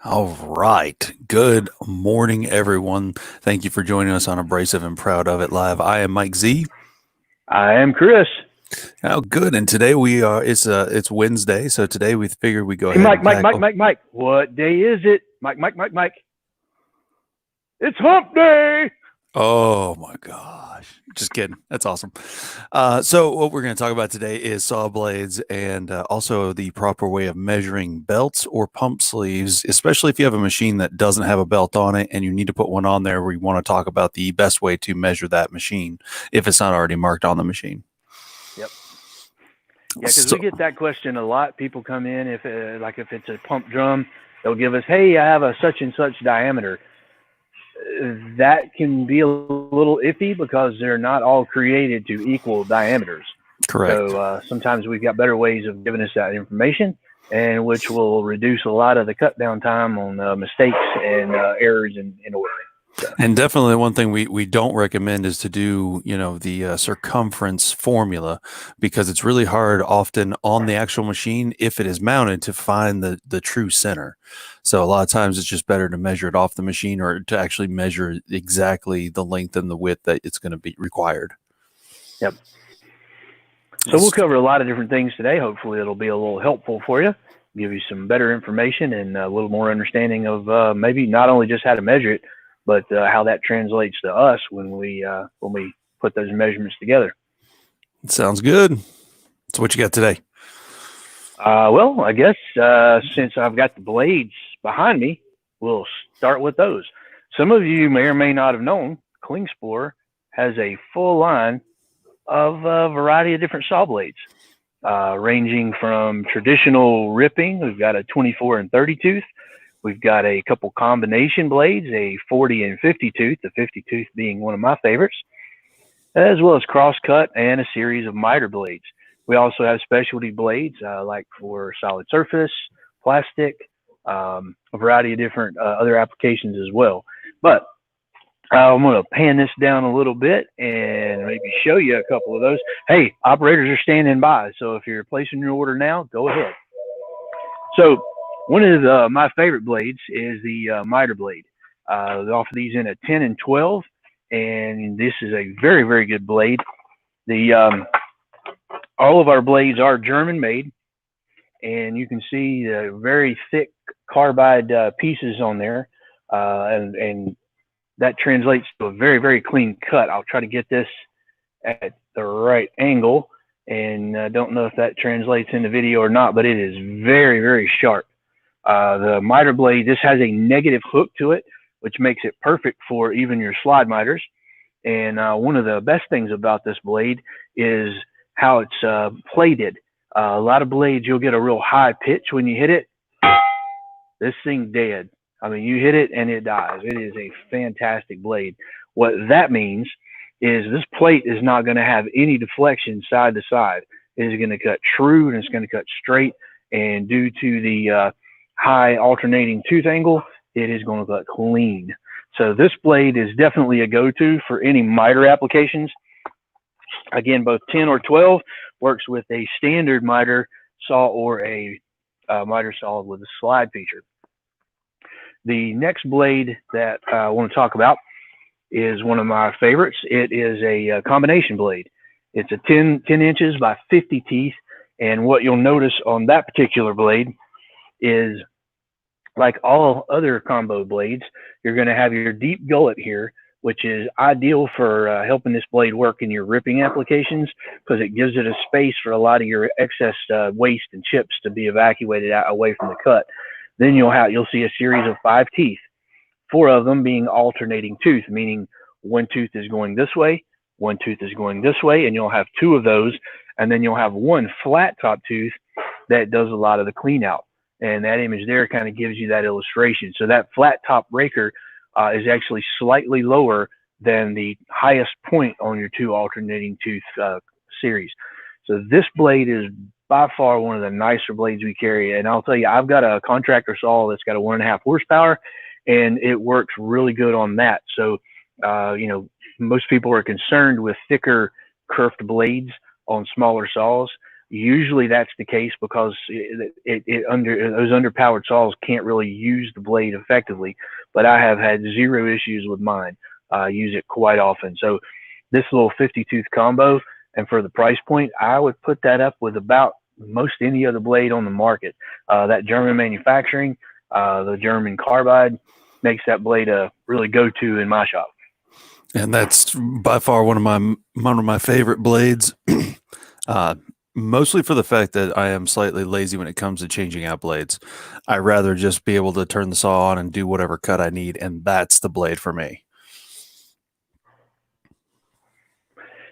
All right. Good morning, everyone. Thank you for joining us on Abrasive and Proud of It Live. I am Mike Z. I am Chris. Oh, good. And today it's Wednesday, so today we figured we'd go Hey, ahead and Mike. What day is it? Mike. It's hump day. Oh my gosh. Just kidding. That's awesome. So what we're going to talk about today is saw blades and also the proper way of measuring belts or pump sleeves, especially if you have a machine that doesn't have a belt on it and you need to put one on there. We want to talk about the best way to measure that machine if it's not already marked on the machine. Yep. Yeah, because we get that question a lot. People come in if it's a pump drum, they'll give us, "Hey, I have a such and such diameter." That can be a little iffy because they're not all created to equal diameters. Correct. So sometimes we've got better ways of giving us that information, and which will reduce a lot of the cut down time on mistakes and errors in ordering. So. And definitely one thing we don't recommend is to do, the circumference formula, because it's really hard often on the actual machine, if it is mounted, to find the true center. So a lot of times it's just better to measure it off the machine or to actually measure exactly the length and the width that it's going to be required. Yep. So we'll cover a lot of different things today. Hopefully it'll be a little helpful for you, give you some better information and a little more understanding of maybe not only just how to measure it, but how that translates to us when we put those measurements together. Sounds good. So what you got today? Well, I guess since I've got the blades behind me, we'll start with those. Some of you may or may not have known Klingspor has a full line of a variety of different saw blades, ranging from traditional ripping. We've got a 24 and 30 tooth. We've got a couple combination blades, a 40 and 50 tooth, the 50 tooth being one of my favorites, as well as crosscut and a series of Mitre blades. We also have specialty blades like for solid surface, plastic, a variety of different other applications as well. But I'm going to pan this down a little bit and maybe show you a couple of those. Hey, operators are standing by, so if you're placing your order now, go ahead. So one of my favorite blades is the Mitre Blade. They offer these in a 10 and 12, and this is a very, very good blade. All of our blades are German made, and you can see the very thick carbide pieces on there, and that translates to a very, very clean cut. I'll try to get this at the right angle, and I don't know if that translates in the video or not, but it is very, very sharp. The Mitre blade, this has a negative hook to it, which makes it perfect for even your slide miters. And one of the best things about this blade is how it's plated. A lot of blades, you'll get a real high pitch when you hit it. This thing dead. I mean, you hit it and it dies. It is a fantastic blade. What that means is this plate is not going to have any deflection side to side. It is going to cut true and it's going to cut straight. And due to the high alternating tooth angle, it is going to cut clean. So this blade is definitely a go-to for any miter applications. Again, both 10 or 12 works with a standard miter saw or a miter saw with a slide feature. The next blade that I want to talk about is one of my favorites. It is a combination blade. It's a 10 inches by 50 teeth. And what you'll notice on that particular blade is, like all other combo blades, you're going to have your deep gullet here, which is ideal for helping this blade work in your ripping applications because it gives it a space for a lot of your excess waste and chips to be evacuated out away from the cut. Then you'll see a series of 5 teeth, 4 of them being alternating tooth, meaning one tooth is going this way, one tooth is going this way, and you'll have 2 of those, and then you'll have one flat top tooth that does a lot of the clean out. And that image there kind of gives you that illustration. So that flat top raker is actually slightly lower than the highest point on your 2 alternating tooth series. So this blade is by far one of the nicer blades we carry. And I'll tell you, I've got a contractor saw that's got a 1.5 horsepower, and it works really good on that. So, most people are concerned with thicker kerfed blades on smaller saws. Usually that's the case because those underpowered saws can't really use the blade effectively. But I have had zero issues with mine. I use it quite often. So this little 50 tooth combo, and for the price point, I would put that up with about most any other blade on the market. That German manufacturing, the German carbide, makes that blade a really go-to in my shop. And that's by far one of my favorite blades. Mostly for the fact that I am slightly lazy when it comes to changing out blades. I rather just be able to turn the saw on and do whatever cut I need, and that's the blade for me.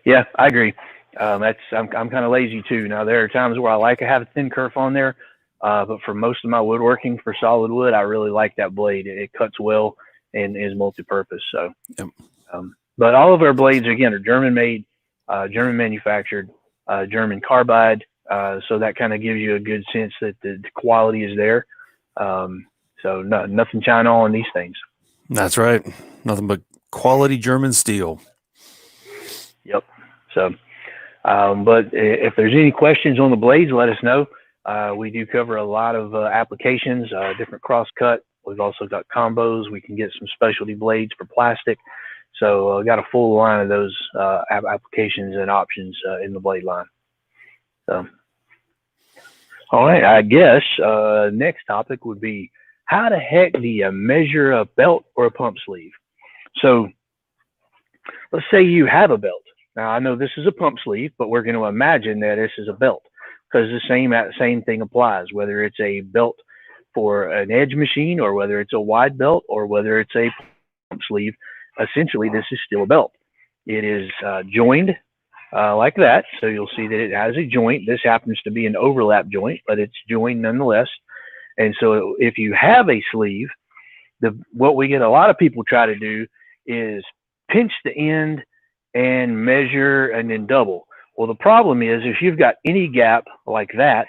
Yeah, I agree. I'm kind of lazy too. Now there are times where I like to have a thin kerf on there, but for most of my woodworking for solid wood, I really like that blade. It cuts well and is multi-purpose. So, Yep. But all of our blades again are German made, German manufactured, German carbide. So that kind of gives you a good sense that the quality is there. So nothing China on these things. That's right. Nothing but quality German steel. Yep. So, but if there's any questions on the blades, let us know. We do cover a lot of applications, different cross cut. We've also got combos. We can get some specialty blades for plastic. So got a full line of those applications and options in the blade line. So, all right, I guess next topic would be how the heck do you measure a belt or a pump sleeve? So let's say you have a belt. Now I know this is a pump sleeve, but we're going to imagine that this is a belt because the same thing applies, whether it's a belt for an edge machine or whether it's a wide belt or whether it's a pump sleeve. Essentially, this is still a belt. It is joined like that. So you'll see that it has a joint. This happens to be an overlap joint, but it's joined nonetheless. And so if you have a sleeve, what we get a lot of people try to do is pinch the end and measure and then double. Well, the problem is if you've got any gap like that,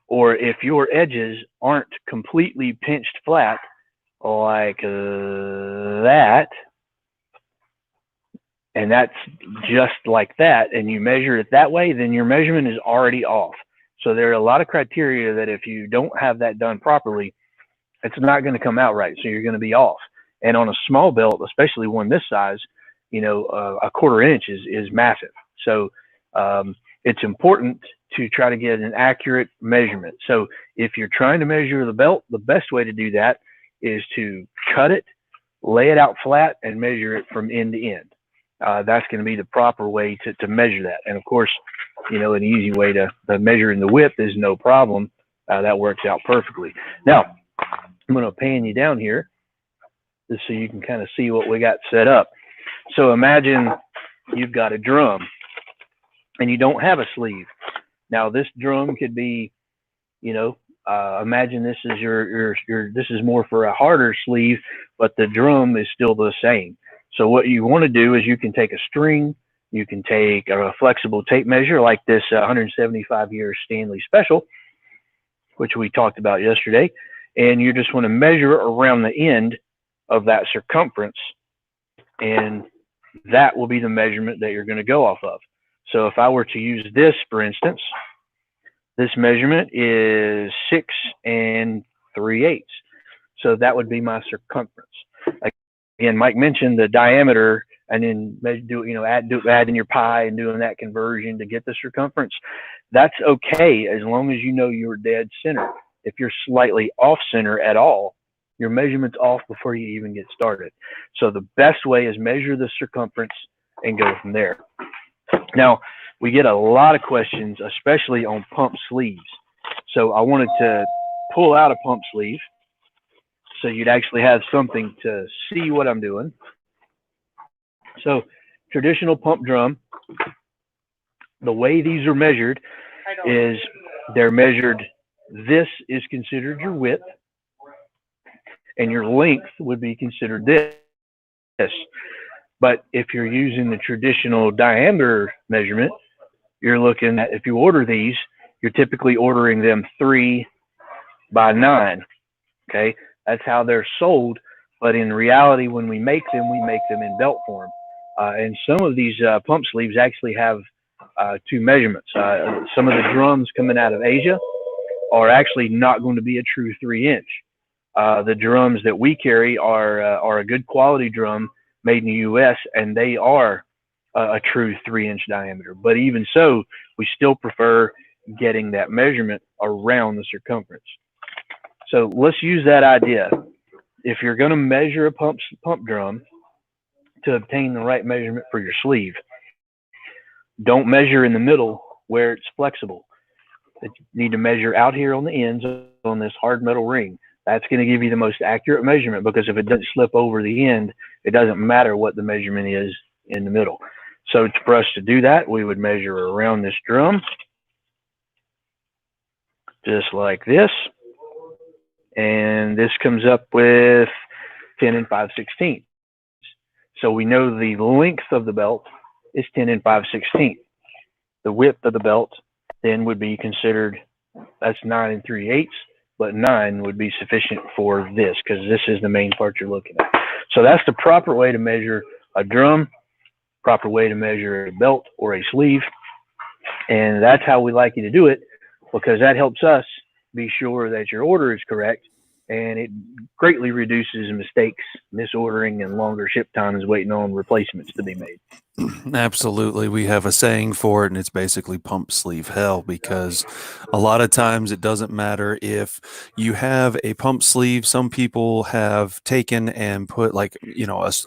or if your edges aren't completely pinched flat like that, and that's just like that, and you measure it that way, then your measurement is already off. So there are a lot of criteria that if you don't have that done properly, it's not going to come out right. So you're going to be off. And on a small belt, especially one this size, you know, a quarter inch is massive. So it's important to try to get an accurate measurement. So if you're trying to measure the belt, the best way to do that is to cut it, lay it out flat, and measure it from end to end. That's going to be the proper way to measure that. And of course, you know, an easy way to measure in the width is no problem. That works out perfectly. Now, I'm going to pan you down here just so you can kind of see what we got set up. So imagine you've got a drum and you don't have a sleeve. Now this drum could be, you know, imagine this is this is more for a harder sleeve, but the drum is still the same. So what you want to do is you can take a string, you can take a flexible tape measure like this 175-year Stanley Special, which we talked about yesterday, and you just want to measure around the end of that circumference, and that will be the measurement that you're going to go off of. So if I were to use this, for instance, this measurement is 6 3/8. So that would be my circumference. Again, Mike mentioned the diameter, and then adding your pi and doing that conversion to get the circumference. That's okay as long as you know you're dead center. If you're slightly off center at all, your measurement's off before you even get started. So the best way is measure the circumference and go from there. Now, we get a lot of questions, especially on pump sleeves. So I wanted to pull out a pump sleeve so you'd actually have something to see what I'm doing. So traditional pump drum, the way these are measured is they're measured, this is considered your width, and your length would be considered this. But if you're using the traditional diameter measurement, you're looking at, if you order these, you're typically ordering them 3 by 9. Okay, that's how they're sold. But in reality, when we make them in belt form. And some of these pump sleeves actually have to measurements. Some of the drums coming out of Asia are actually not going to be a true 3-inch. The drums that we carry are a good quality drum made in the U.S., and they are a true 3-inch diameter. But even so, we still prefer getting that measurement around the circumference. So let's use that idea. If you're going to measure a pump drum to obtain the right measurement for your sleeve, don't measure in the middle where it's flexible. You need to measure out here on the ends on this hard metal ring. That's going to give you the most accurate measurement, because if it doesn't slip over the end, it doesn't matter what the measurement is in the middle. So for us to do that, we would measure around this drum, just like this. And this comes up with 10 5/16. So we know the length of the belt is 10 5/16. The width of the belt then would be considered, that's 9 3/8, but 9 would be sufficient for this, because this is the main part you're looking at. So that's the proper way to measure a drum, proper way to measure a belt or a sleeve. And that's how we like you to do it, because that helps us be sure that your order is correct, and it greatly reduces mistakes, misordering, and longer ship times waiting on replacements to be made. Absolutely. We have a saying for it, and it's basically pump sleeve hell, because a lot of times it doesn't matter if you have a pump sleeve. Some people have taken and put, like,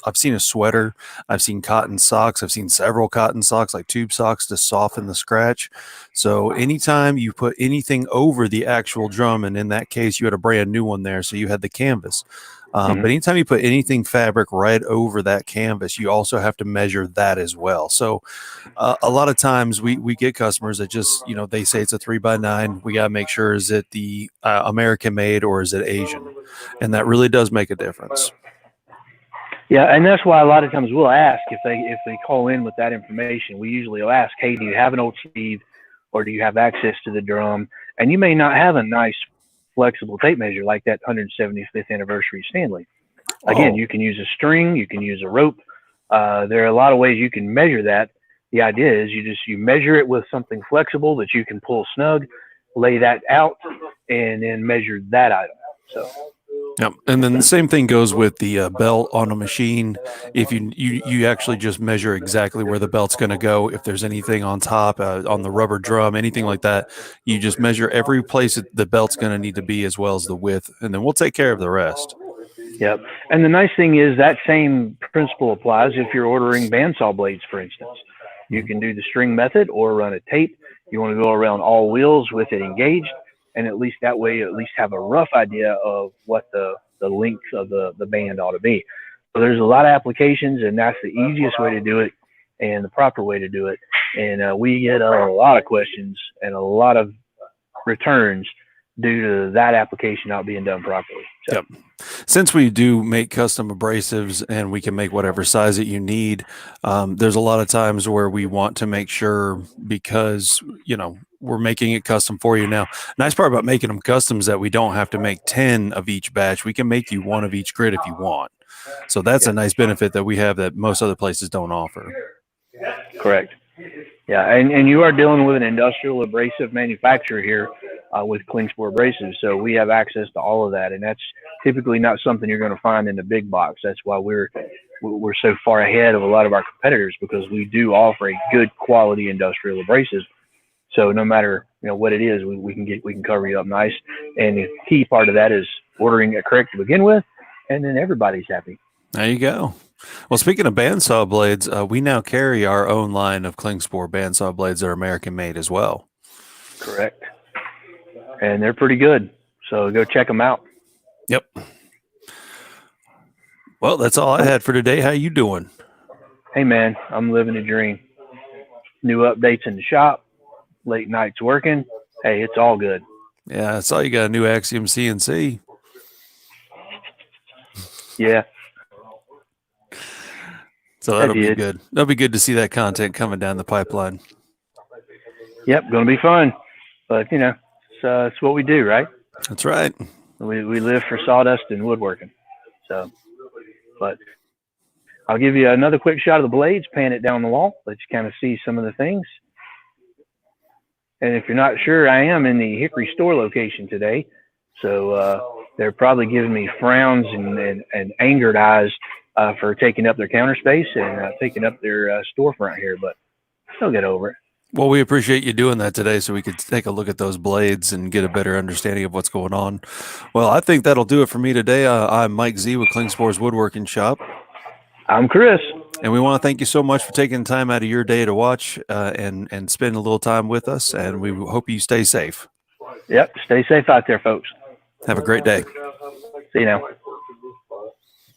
I've seen a sweater, I've seen cotton socks, I've seen several cotton socks, like tube socks, to soften the scratch. So anytime you put anything over the actual drum, and in that case, you had a brand new one there, so you had the canvas. But anytime you put anything fabric right over that canvas, you also have to measure that as well. So a lot of times we get customers that just, they say it's a 3x9. We got to make sure, is it the American made or is it Asian? And that really does make a difference. Yeah, and that's why a lot of times we'll ask, if they call in with that information, we usually will ask, hey, do you have an old sleeve, or do you have access to the drum? And you may not have a nice flexible tape measure like that 175th anniversary Stanley. Again, you can use a string, you can use a rope. There are a lot of ways you can measure that. The idea is you measure it with something flexible that you can pull snug, lay that out, and then measure that item. So. Yep. And then the same thing goes with the belt on a machine. If you actually just measure exactly where the belt's going to go, if there's anything on top, on the rubber drum, anything like that, you just measure every place that the belt's going to need to be, as well as the width, and then we'll take care of the rest. Yep. And the nice thing is that same principle applies if you're ordering bandsaw blades, for instance. You can do the string method or run a tape. You want to go around all wheels with it engaged, and at least that way you at least have a rough idea of what the length of the band ought to be. So there's a lot of applications, and that's the easiest way to do it and the proper way to do it. And we get a lot of questions and a lot of returns due to that application not being done properly. So. Yep. Since we do make custom abrasives and we can make whatever size that you need, there's a lot of times where we want to make sure, because, we're making it custom for you now. Nice part about making them custom is that we don't have to make 10 of each batch. We can make you one of each grid if you want. So that's a nice benefit that we have that most other places don't offer. Correct. Yeah, and you are dealing with an industrial abrasive manufacturer here with Klingspor Abrasive, so we have access to all of that, and that's typically not something you're going to find in the big box. That's why we're so far ahead of a lot of our competitors, because we do offer a good quality industrial abrasive. So no matter what it is, we can cover you up nice, and the key part of that is ordering it correct to begin with, and then everybody's happy. There you go. Well, speaking of bandsaw blades, we now carry our own line of Klingspor bandsaw blades that are American made as well. Correct. And they're pretty good. So go check them out. Yep. Well, that's all I had for today. How you doing? Hey, man, I'm living a dream. New updates in the shop, late nights working. Hey, it's all good. Yeah, I saw you got a new Axiom CNC. Yeah. So that'll be good. That'll be good to see that content coming down the pipeline. Yep, going to be fun. But, it's what we do, right? That's right. We live for sawdust and woodworking. So, but I'll give you another quick shot of the blades, pan it down the wall, let you kind of see some of the things. And if you're not sure, I am in the Hickory store location today. So they're probably giving me frowns and angered eyes for taking up their counter space and taking up their storefront here, but they'll get over it. Well, we appreciate you doing that today so we could take a look at those blades and get a better understanding of what's going on. Well, I think that'll do it for me today. I'm MikeZ with Klingspor's Woodworking Shop. I'm Chris. And we want to thank you so much for taking time out of your day to watch and spend a little time with us. And we hope you stay safe. Yep. Stay safe out there, folks. Have a great day. See you now.